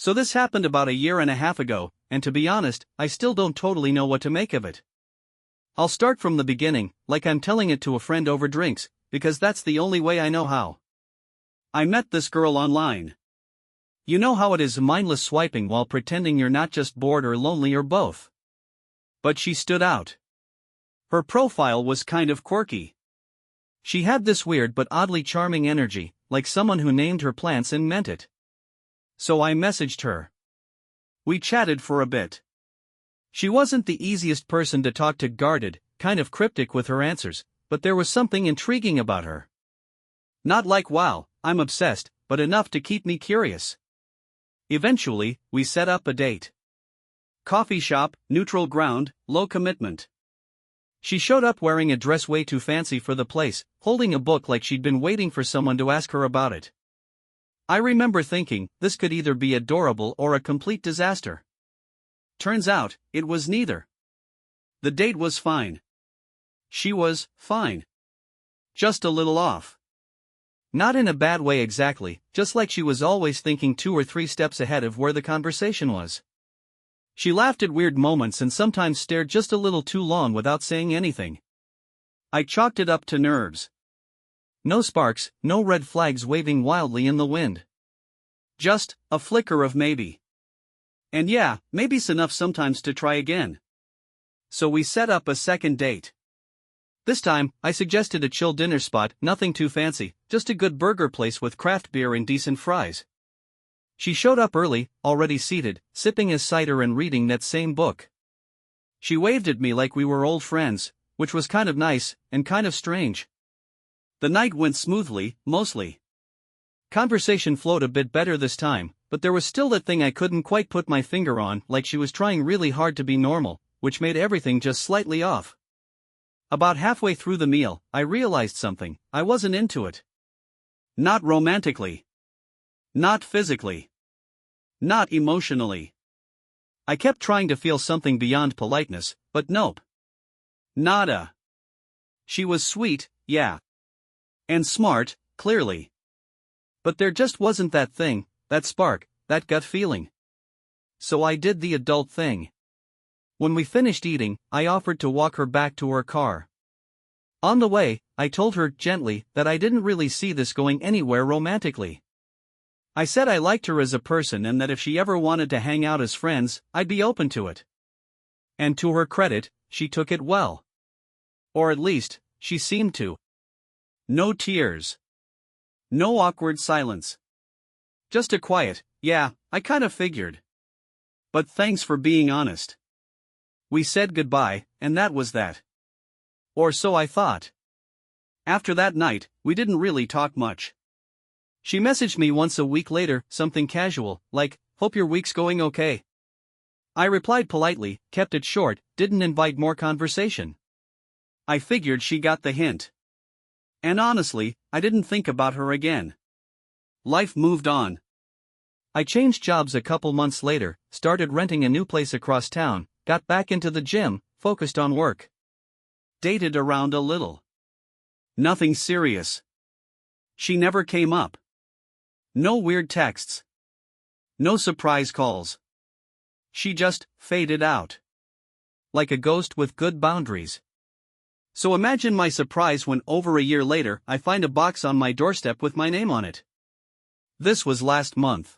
So this happened about a year and a half ago, and to be honest, I still don't totally know what to make of it. I'll start from the beginning, like I'm telling it to a friend over drinks, because that's the only way I know how. I met this girl online. You know how it is, mindless swiping while pretending you're not just bored or lonely or both. But she stood out. Her profile was kind of quirky. She had this weird but oddly charming energy, like someone who named her plants and meant it. So I messaged her. We chatted for a bit. She wasn't the easiest person to talk to, guarded, kind of cryptic with her answers, but there was something intriguing about her. Not like wow, I'm obsessed, but enough to keep me curious. Eventually, we set up a date. Coffee shop, neutral ground, low commitment. She showed up wearing a dress way too fancy for the place, holding a book like she'd been waiting for someone to ask her about it. I remember thinking, this could either be adorable or a complete disaster. Turns out, it was neither. The date was fine. She was fine. Just a little off. Not in a bad way exactly, just like she was always thinking 2 or 3 steps ahead of where the conversation was. She laughed at weird moments and sometimes stared just a little too long without saying anything. I chalked it up to nerves. No sparks, no red flags waving wildly in the wind. Just a flicker of maybe. And yeah, maybe's enough sometimes to try again. So we set up a second date. This time, I suggested a chill dinner spot, nothing too fancy, just a good burger place with craft beer and decent fries. She showed up early, already seated, sipping a cider and reading that same book. She waved at me like we were old friends, which was kind of nice, and kind of strange. The night went smoothly, mostly. Conversation flowed a bit better this time, but there was still that thing I couldn't quite put my finger on, like she was trying really hard to be normal, which made everything just slightly off. About halfway through the meal, I realized something. I wasn't into it. Not romantically. Not physically. Not emotionally. I kept trying to feel something beyond politeness, but nope. Nada. She was sweet, yeah. And smart, clearly. But there just wasn't that thing, that spark, that gut feeling. So I did the adult thing. When we finished eating, I offered to walk her back to her car. On the way, I told her gently that I didn't really see this going anywhere romantically. I said I liked her as a person and that if she ever wanted to hang out as friends, I'd be open to it. And to her credit, she took it well. Or at least, she seemed to. No tears. No awkward silence. Just a quiet, yeah, I kind of figured. But thanks for being honest. We said goodbye, and that was that. Or so I thought. After that night, we didn't really talk much. She messaged me once a week later, something casual, like, hope your week's going okay. I replied politely, kept it short, didn't invite more conversation. I figured she got the hint. And honestly, I didn't think about her again. Life moved on. I changed jobs a couple months later, started renting a new place across town, got back into the gym, focused on work. Dated around a little. Nothing serious. She never came up. No weird texts. No surprise calls. She just faded out. Like a ghost with good boundaries. So imagine my surprise when over a year later I find a box on my doorstep with my name on it. This was last month.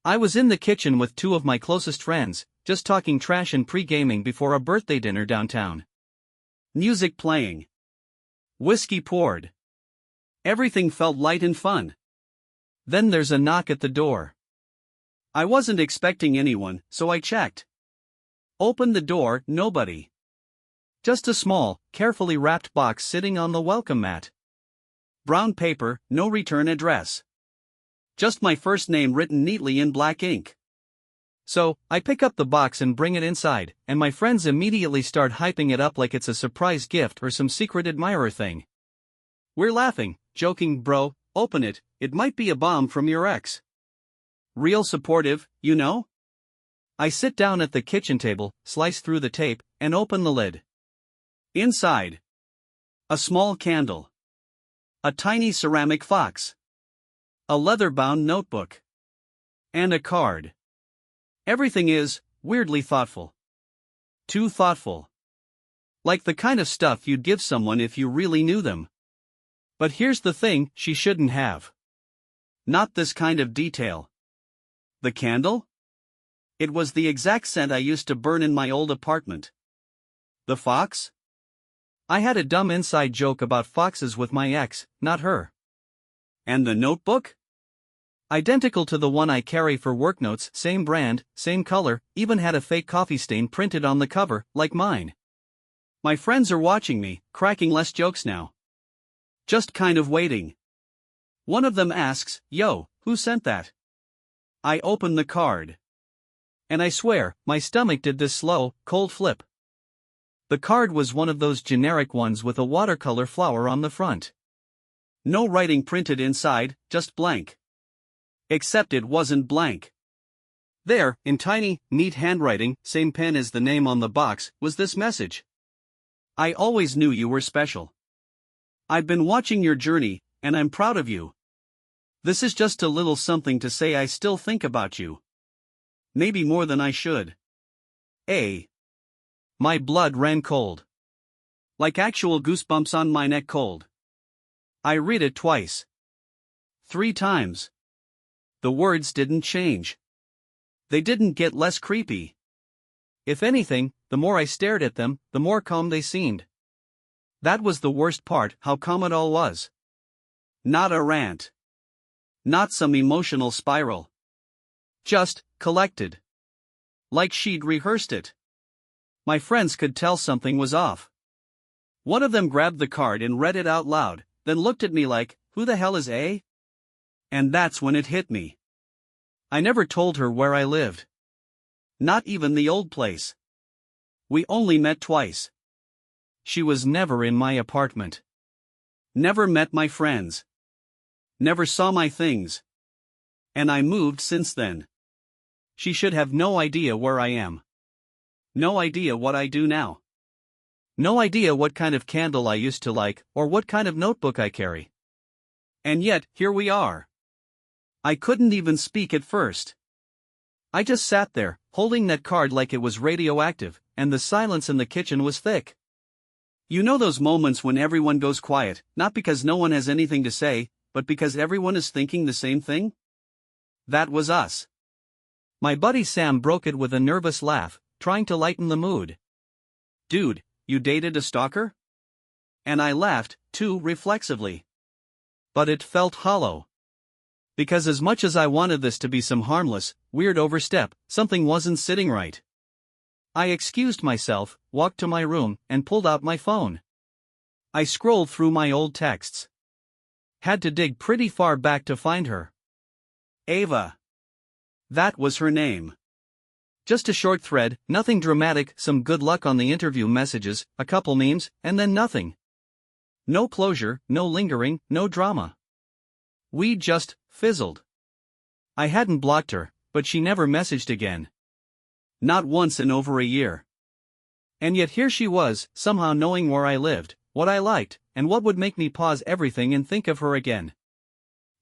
I was in the kitchen with 2 of my closest friends, just talking trash and pre-gaming before a birthday dinner downtown. Music playing. Whiskey poured. Everything felt light and fun. Then there's a knock at the door. I wasn't expecting anyone, so I checked. Opened the door, nobody. Just a small, carefully wrapped box sitting on the welcome mat. Brown paper, no return address. Just my first name written neatly in black ink. So, I pick up the box and bring it inside, and my friends immediately start hyping it up like it's a surprise gift or some secret admirer thing. We're laughing, joking, bro, open it, it might be a bomb from your ex. Real supportive, you know? I sit down at the kitchen table, slice through the tape, and open the lid. Inside. A small candle. A tiny ceramic fox. A leather-bound notebook. And a card. Everything is, weirdly thoughtful. Too thoughtful. Like the kind of stuff you'd give someone if you really knew them. But here's the thing she shouldn't have. Not this kind of detail. The candle? It was the exact scent I used to burn in my old apartment. The fox? I had a dumb inside joke about foxes with my ex, not her. And the notebook? Identical to the one I carry for work notes, same brand, same color, even had a fake coffee stain printed on the cover, like mine. My friends are watching me, cracking less jokes now. Just kind of waiting. One of them asks, "Yo, who sent that?" I open the card. And I swear, my stomach did this slow, cold flip. The card was one of those generic ones with a watercolor flower on the front. No writing printed inside, just blank. Except it wasn't blank. There, in tiny, neat handwriting, same pen as the name on the box, was this message. I always knew you were special. I've been watching your journey, and I'm proud of you. This is just a little something to say I still think about you. Maybe more than I should. My blood ran cold. Like actual goosebumps on my neck cold. I read it twice. 3 times. The words didn't change. They didn't get less creepy. If anything, the more I stared at them, the more calm they seemed. That was the worst part, how calm it all was. Not a rant. Not some emotional spiral. Just, collected. Like she'd rehearsed it. My friends could tell something was off. One of them grabbed the card and read it out loud, then looked at me like, "Who the hell is A?" And that's when it hit me. I never told her where I lived. Not even the old place. We only met twice. She was never in my apartment. Never met my friends. Never saw my things. And I moved since then. She should have no idea where I am. No idea what I do now. No idea what kind of candle I used to like, or what kind of notebook I carry. And yet, here we are. I couldn't even speak at first. I just sat there, holding that card like it was radioactive, and the silence in the kitchen was thick. You know those moments when everyone goes quiet, not because no one has anything to say, but because everyone is thinking the same thing? That was us. My buddy Sam broke it with a nervous laugh, trying to lighten the mood. "Dude, you dated a stalker?" And I laughed, too, reflexively. But it felt hollow. Because as much as I wanted this to be some harmless, weird overstep, something wasn't sitting right. I excused myself, walked to my room, and pulled out my phone. I scrolled through my old texts. Had to dig pretty far back to find her. Ava. That was her name. Just a short thread, nothing dramatic, some good luck on the interview messages, a couple memes, and then nothing. No closure, no lingering, no drama. We just fizzled. I hadn't blocked her, but she never messaged again. Not once in over a year. And yet here she was, somehow knowing where I lived, what I liked, and what would make me pause everything and think of her again.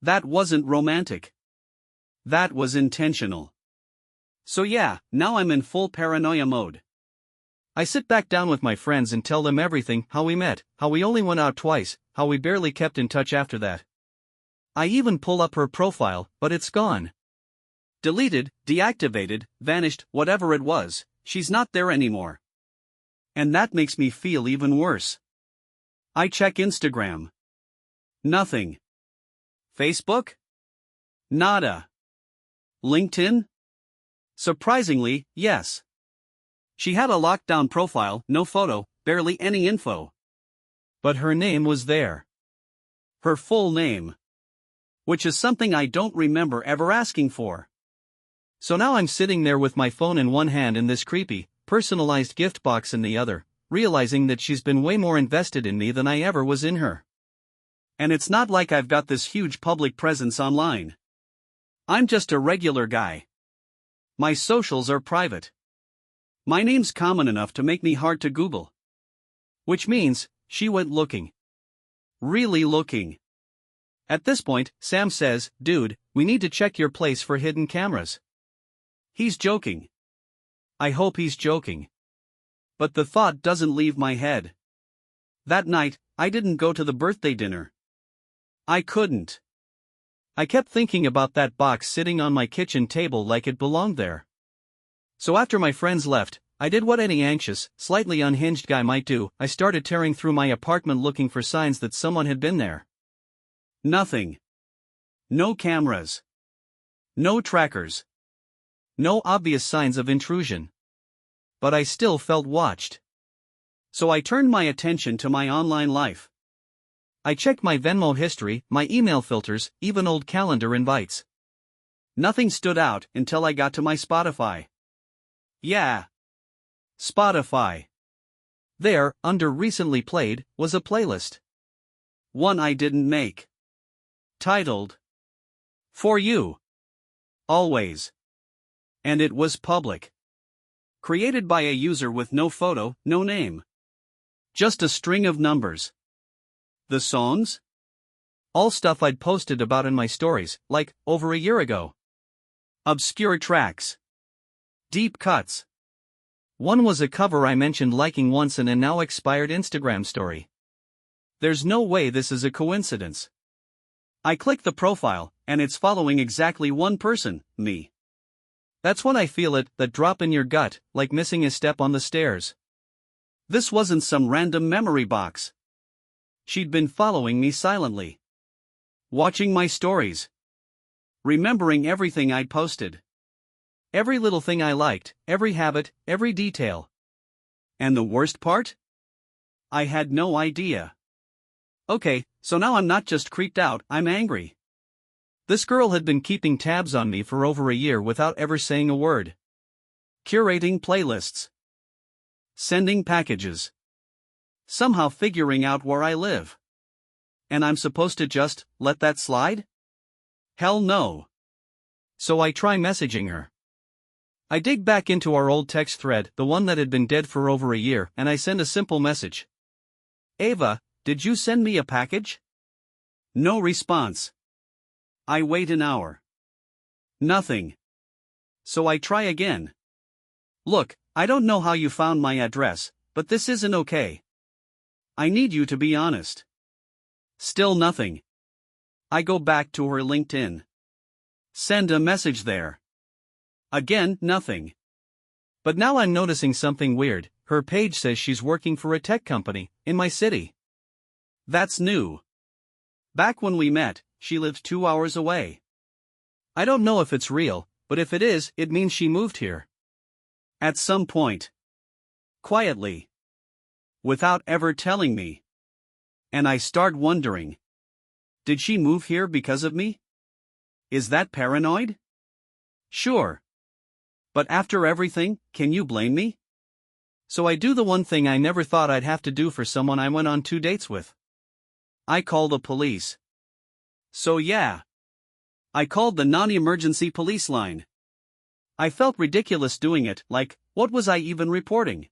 That wasn't romantic. That was intentional. So yeah, now I'm in full paranoia mode. I sit back down with my friends and tell them everything, how we met, how we only went out twice, how we barely kept in touch after that. I even pull up her profile, but it's gone. Deleted, deactivated, vanished, whatever it was, she's not there anymore. And that makes me feel even worse. I check Instagram. Nothing. Facebook? Nada. LinkedIn? Surprisingly, yes. She had a lockdown profile, no photo, barely any info. But her name was there. Her full name. Which is something I don't remember ever asking for. So now I'm sitting there with my phone in one hand and this creepy, personalized gift box in the other, realizing that she's been way more invested in me than I ever was in her. And it's not like I've got this huge public presence online. I'm just a regular guy. My socials are private. My name's common enough to make me hard to Google. Which means, she went looking. Really looking. At this point, Sam says, "Dude, we need to check your place for hidden cameras." He's joking. I hope he's joking. But the thought doesn't leave my head. That night, I didn't go to the birthday dinner. I couldn't. I kept thinking about that box sitting on my kitchen table like it belonged there. So after my friends left, I did what any anxious, slightly unhinged guy might do. I started tearing through my apartment looking for signs that someone had been there. Nothing. No cameras. No trackers. No obvious signs of intrusion. But I still felt watched. So I turned my attention to my online life. I checked my Venmo history, my email filters, even old calendar invites. Nothing stood out until I got to my Spotify. Yeah. Spotify. There, under recently played, was a playlist. One I didn't make. Titled For You. Always. And it was public. Created by a user with no photo, no name. Just a string of numbers. The songs? All stuff I'd posted about in my stories, like, over a year ago. Obscure tracks. Deep cuts. One was a cover I mentioned liking once in a now expired Instagram story. There's no way this is a coincidence. I click the profile, and it's following exactly one person, me. That's when I feel it, that drop in your gut, like missing a step on the stairs. This wasn't some random memory box. She'd been following me silently. Watching my stories. Remembering everything I'd posted. Every little thing I liked, every habit, every detail. And the worst part? I had no idea. Okay, so now I'm not just creeped out, I'm angry. This girl had been keeping tabs on me for over a year without ever saying a word. Curating playlists. Sending packages. Somehow figuring out where I live. And I'm supposed to just let that slide? Hell no. So I try messaging her. I dig back into our old text thread, the one that had been dead for over a year, and I send a simple message. Ava, did you send me a package? No response. I wait an hour. Nothing. So I try again. Look, I don't know how you found my address, but this isn't okay. I need you to be honest. Still nothing. I go back to her LinkedIn. Send a message there. Again, nothing. But now I'm noticing something weird. Her page says she's working for a tech company in my city. That's new. Back when we met, she lived 2 hours away. I don't know if it's real, but if it is, it means she moved here. At some point. Quietly. Without ever telling me. And I start wondering. Did she move here because of me? Is that paranoid? Sure. But after everything, can you blame me? So I do the one thing I never thought I'd have to do for someone I went on 2 dates with. I call the police. So yeah. I called the non-emergency police line. I felt ridiculous doing it, like, what was I even reporting?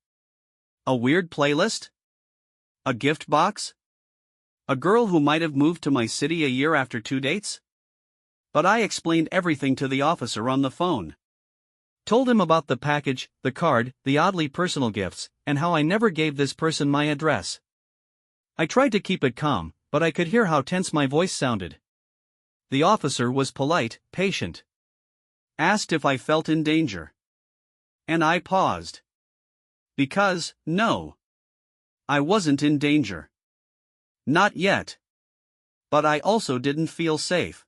A weird playlist? A gift box? A girl who might have moved to my city a year after 2 dates? But I explained everything to the officer on the phone. Told him about the package, the card, the oddly personal gifts, and how I never gave this person my address. I tried to keep it calm, but I could hear how tense my voice sounded. The officer was polite, patient. Asked if I felt in danger. And I paused. Because, no. I wasn't in danger. Not yet. But I also didn't feel safe.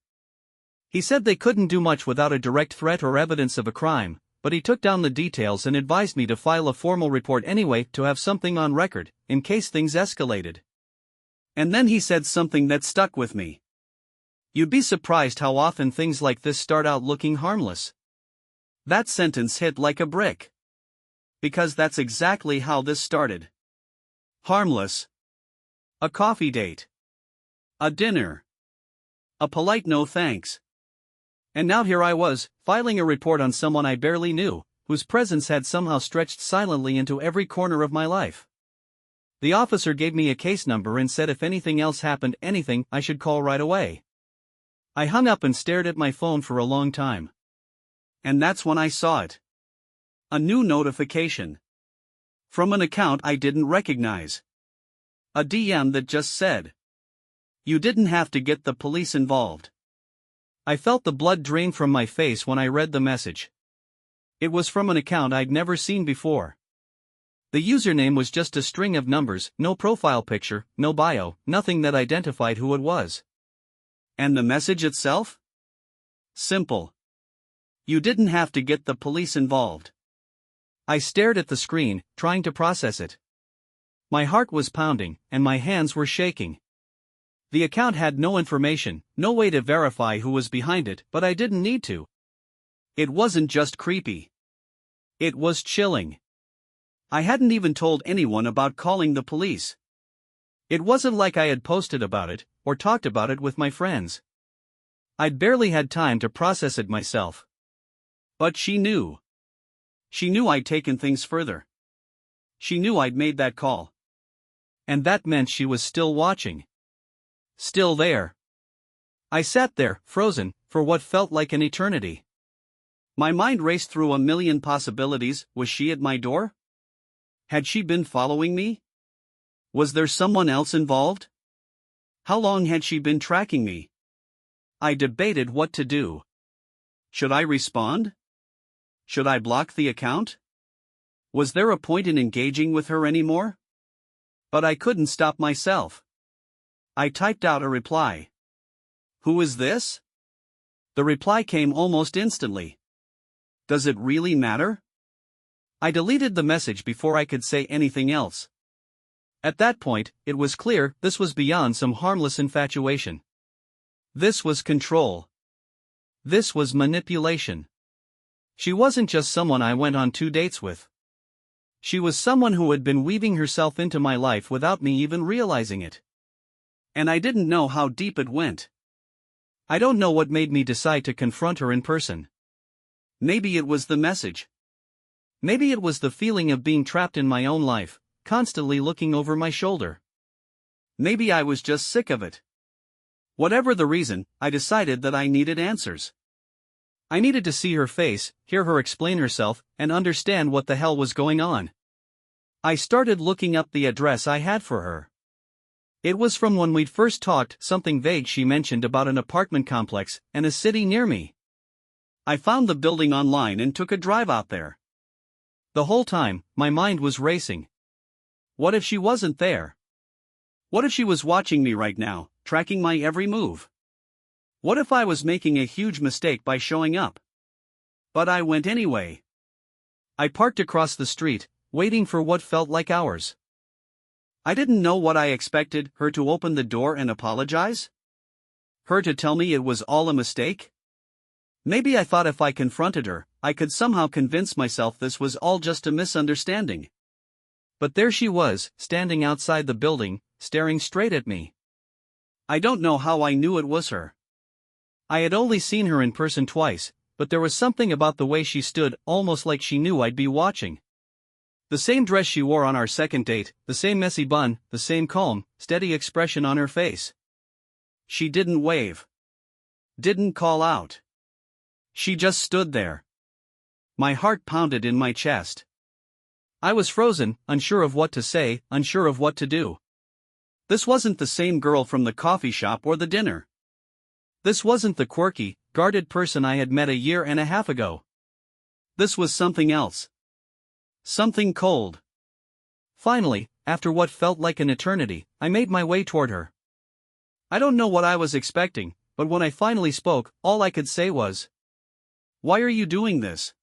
He said they couldn't do much without a direct threat or evidence of a crime, but he took down the details and advised me to file a formal report anyway to have something on record, in case things escalated. And then he said something that stuck with me. You'd be surprised how often things like this start out looking harmless. That sentence hit like a brick. Because that's exactly how this started. Harmless. A coffee date. A dinner. A polite no thanks. And now here I was, filing a report on someone I barely knew, whose presence had somehow stretched silently into every corner of my life. The officer gave me a case number and said if anything else happened, anything, I should call right away. I hung up and stared at my phone for a long time. And that's when I saw it. A new notification. From an account I didn't recognize. A DM that just said, "You didn't have to get the police involved." I felt the blood drain from my face when I read the message. It was from an account I'd never seen before. The username was just a string of numbers, no profile picture, no bio, nothing that identified who it was. And the message itself? Simple. You didn't have to get the police involved. I stared at the screen, trying to process it. My heart was pounding, and my hands were shaking. The account had no information, no way to verify who was behind it, but I didn't need to. It wasn't just creepy. It was chilling. I hadn't even told anyone about calling the police. It wasn't like I had posted about it, or talked about it with my friends. I'd barely had time to process it myself. But she knew. She knew I'd taken things further. She knew I'd made that call. And that meant she was still watching. Still there. I sat there, frozen, for what felt like an eternity. My mind raced through a million possibilities. Was she at my door? Had she been following me? Was there someone else involved? How long had she been tracking me? I debated what to do. Should I respond? Should I block the account? Was there a point in engaging with her anymore? But I couldn't stop myself. I typed out a reply. "Who is this?" The reply came almost instantly. "Does it really matter?" I deleted the message before I could say anything else. At that point, it was clear this was beyond some harmless infatuation. This was control. This was manipulation. She wasn't just someone I went on 2 dates with. She was someone who had been weaving herself into my life without me even realizing it. And I didn't know how deep it went. I don't know what made me decide to confront her in person. Maybe it was the message. Maybe it was the feeling of being trapped in my own life, constantly looking over my shoulder. Maybe I was just sick of it. Whatever the reason, I decided that I needed answers. I needed to see her face, hear her explain herself, and understand what the hell was going on. I started looking up the address I had for her. It was from when we'd first talked, something vague she mentioned about an apartment complex and a city near me. I found the building online and took a drive out there. The whole time, my mind was racing. What if she wasn't there? What if she was watching me right now, tracking my every move? What if I was making a huge mistake by showing up? But I went anyway. I parked across the street, waiting for what felt like hours. I didn't know what I expected. Her to open the door and apologize? Her to tell me it was all a mistake? Maybe I thought if I confronted her, I could somehow convince myself this was all just a misunderstanding. But there she was, standing outside the building, staring straight at me. I don't know how I knew it was her. I had only seen her in person twice, but there was something about the way she stood, almost like she knew I'd be watching. The same dress she wore on our second date, the same messy bun, the same calm, steady expression on her face. She didn't wave. Didn't call out. She just stood there. My heart pounded in my chest. I was frozen, unsure of what to say, unsure of what to do. This wasn't the same girl from the coffee shop or the dinner. This wasn't the quirky, guarded person I had met 1.5 years ago. This was something else. Something cold. Finally, after what felt like an eternity, I made my way toward her. I don't know what I was expecting, but when I finally spoke, all I could say was, "Why are you doing this?"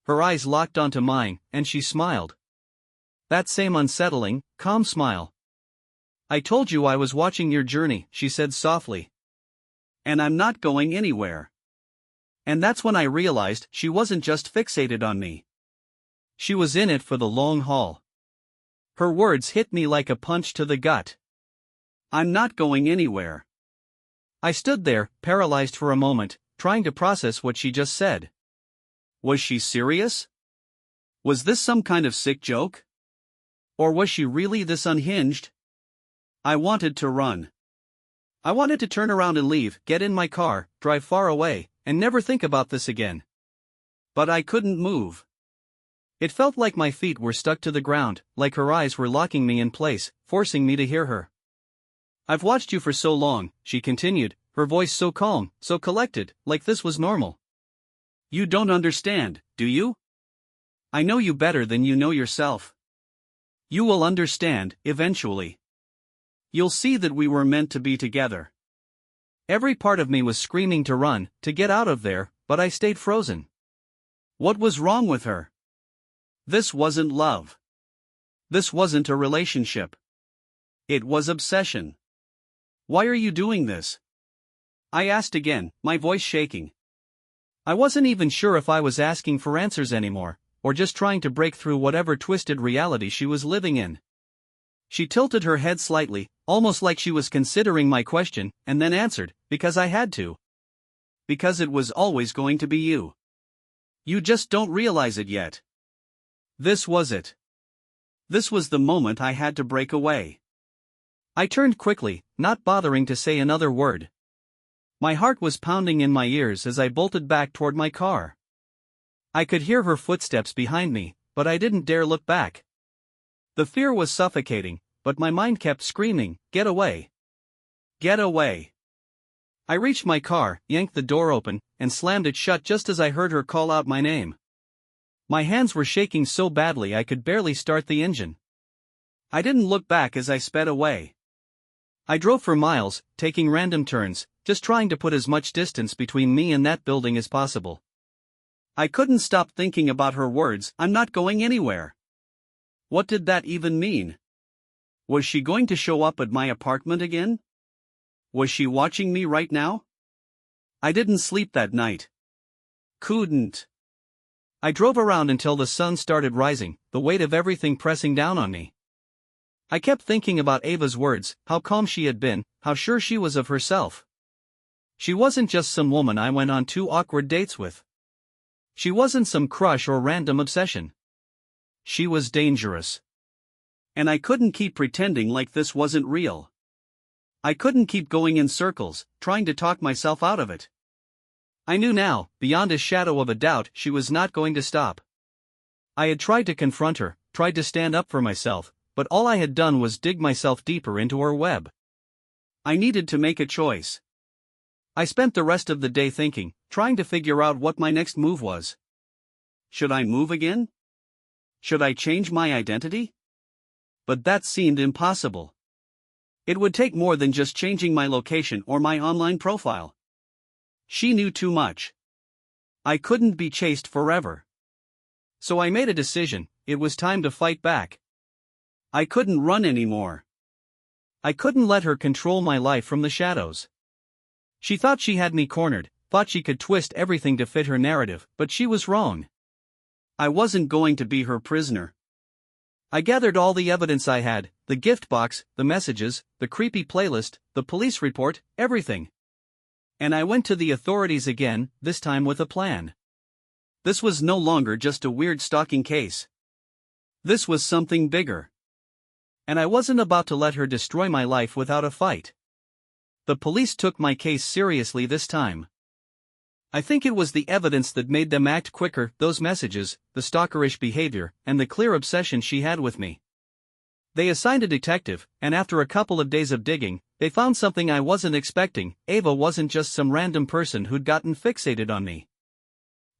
Her eyes locked onto mine, and she smiled. That same unsettling, calm smile. "I told you I was watching your journey," she said softly. "And I'm not going anywhere." And that's when I realized she wasn't just fixated on me. She was in it for the long haul. Her words hit me like a punch to the gut. "I'm not going anywhere." I stood there, paralyzed for a moment, trying to process what she just said. Was she serious? Was this some kind of sick joke? Or was she really this unhinged? I wanted to run. I wanted to turn around and leave, get in my car, drive far away, and never think about this again. But I couldn't move. It felt like my feet were stuck to the ground, like her eyes were locking me in place, forcing me to hear her. I've watched you for so long, she continued, her voice so calm, so collected, like this was normal. You don't understand, do you? I know you better than you know yourself. You will understand, eventually. You'll see that we were meant to be together. Every part of me was screaming to run, to get out of there, but I stayed frozen. What was wrong with her? This wasn't love. This wasn't a relationship. It was obsession. Why are you doing this? I asked again, my voice shaking. I wasn't even sure if I was asking for answers anymore, or just trying to break through whatever twisted reality she was living in. She tilted her head slightly, almost like she was considering my question, and then answered, because I had to. Because it was always going to be you. You just don't realize it yet. This was it. This was the moment I had to break away. I turned quickly, not bothering to say another word. My heart was pounding in my ears as I bolted back toward my car. I could hear her footsteps behind me, but I didn't dare look back. The fear was suffocating, but my mind kept screaming, "Get away! Get away!" I reached my car, yanked the door open, and slammed it shut just as I heard her call out my name. My hands were shaking so badly I could barely start the engine. I didn't look back as I sped away. I drove for miles, taking random turns, just trying to put as much distance between me and that building as possible. I couldn't stop thinking about her words, "I'm not going anywhere." What did that even mean? Was she going to show up at my apartment again? Was she watching me right now? I didn't sleep that night. Couldn't. I drove around until the sun started rising, the weight of everything pressing down on me. I kept thinking about Ava's words, how calm she had been, how sure she was of herself. She wasn't just some woman I went on 2 awkward dates with. She wasn't some crush or random obsession. She was dangerous. And I couldn't keep pretending like this wasn't real. I couldn't keep going in circles, trying to talk myself out of it. I knew now, beyond a shadow of a doubt, she was not going to stop. I had tried to confront her, tried to stand up for myself, but all I had done was dig myself deeper into her web. I needed to make a choice. I spent the rest of the day thinking, trying to figure out what my next move was. Should I move again? Should I change my identity? But that seemed impossible. It would take more than just changing my location or my online profile. She knew too much. I couldn't be chased forever. So I made a decision, it was time to fight back. I couldn't run anymore. I couldn't let her control my life from the shadows. She thought she had me cornered, thought she could twist everything to fit her narrative, but she was wrong. I wasn't going to be her prisoner. I gathered all the evidence I had, the gift box, the messages, the creepy playlist, the police report, everything. And I went to the authorities again, this time with a plan. This was no longer just a weird stalking case. This was something bigger. And I wasn't about to let her destroy my life without a fight. The police took my case seriously this time. I think it was the evidence that made them act quicker, those messages, the stalkerish behavior, and the clear obsession she had with me. They assigned a detective, and after a couple of days of digging, they found something I wasn't expecting. Ava wasn't just some random person who'd gotten fixated on me.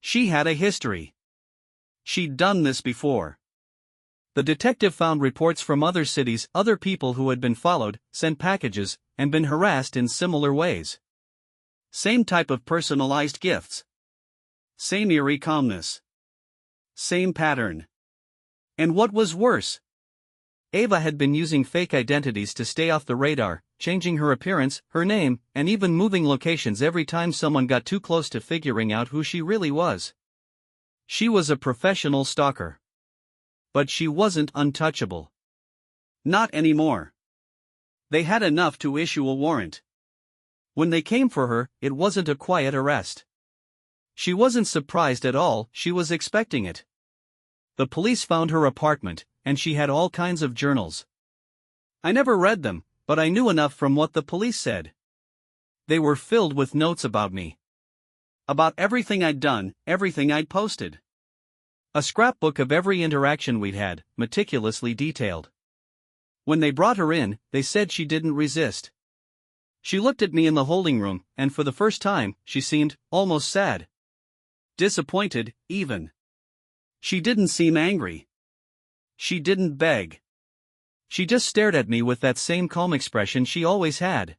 She had a history. She'd done this before. The detective found reports from other cities, other people who had been followed, sent packages, and been harassed in similar ways. Same type of personalized gifts. Same eerie calmness. Same pattern. And what was worse? Ava had been using fake identities to stay off the radar, changing her appearance, her name, and even moving locations every time someone got too close to figuring out who she really was. She was a professional stalker. But she wasn't untouchable. Not anymore. They had enough to issue a warrant. When they came for her, it wasn't a quiet arrest. She wasn't surprised at all, she was expecting it. The police found her apartment, and she had all kinds of journals. I never read them, but I knew enough from what the police said. They were filled with notes about me. About everything I'd done, everything I'd posted. A scrapbook of every interaction we'd had, meticulously detailed. When they brought her in, they said she didn't resist. She looked at me in the holding room, and for the first time, she seemed almost sad. Disappointed, even. She didn't seem angry. She didn't beg. She just stared at me with that same calm expression she always had.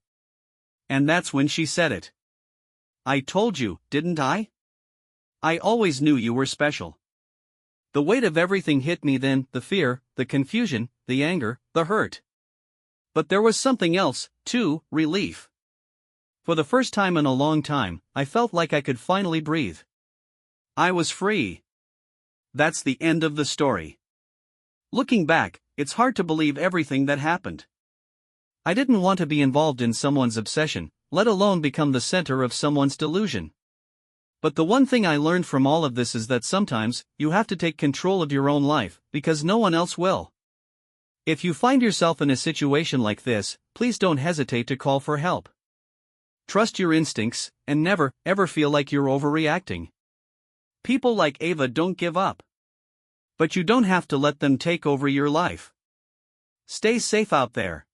And that's when she said it. "I told you, didn't I? I always knew you were special." The weight of everything hit me then, the fear, the confusion, the anger, the hurt. But there was something else, too, relief. For the first time in a long time, I felt like I could finally breathe. I was free. That's the end of the story. Looking back, it's hard to believe everything that happened. I didn't want to be involved in someone's obsession, let alone become the center of someone's delusion. But the one thing I learned from all of this is that sometimes, you have to take control of your own life, because no one else will. If you find yourself in a situation like this, please don't hesitate to call for help. Trust your instincts, and never, ever feel like you're overreacting. People like Ava don't give up. But you don't have to let them take over your life. Stay safe out there.